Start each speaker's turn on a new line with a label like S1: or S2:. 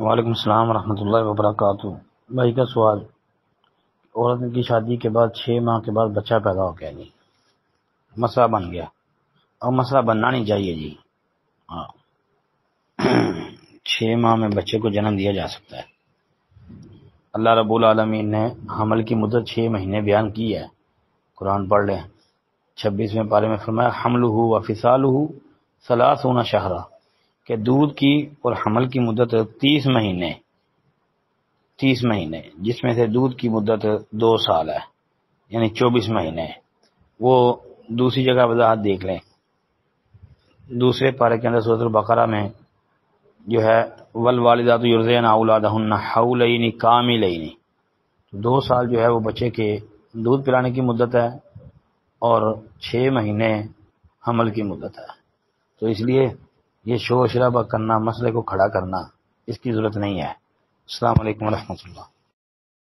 S1: وعلیکم السلام ورحمۃ اللہ وبرکاتہ۔ بھائی کا سوال، عورت کی شادی کے بعد 6 ماہ کے بعد بچہ پیدا ہو گیا جی، مسئلہ بن گیا اور مسئلہ بننا نہیں چاہیے جی۔ ہاں 6 ماہ میں بچے کو جنم دیا جا سکتا ہے۔ اللہ رب العالمین نے حمل کی مدت 6 مہینے بیان کی ہے، قرآن پڑھ لیں 26ویں پارے میں فرمایا حملہ و فصالہ 30 شہرا، کہ دودھ کی اور حمل کی مدت 30 مہینے، جس میں سے دودھ کی مدت 2 سال ہے، یعنی 24 مہینے۔ وہ دوسری جگہ وضاحت دیکھ لیں، دوسرے پارے کے اندر سورۃ البقرہ میں جو ہے والوالدات یرضعن اولادہن حولین کاملین، 2 سال جو ہے وہ بچے کے دودھ پلانے کی مدت ہے اور 6 مہینے حمل کی مدت ہے۔ تو اس لیے یہ شور شرابہ کرنا، مسئلے کو کھڑا کرنا، اس کی ضرورت نہیں ہے۔ السلام علیکم ورحمۃ اللہ۔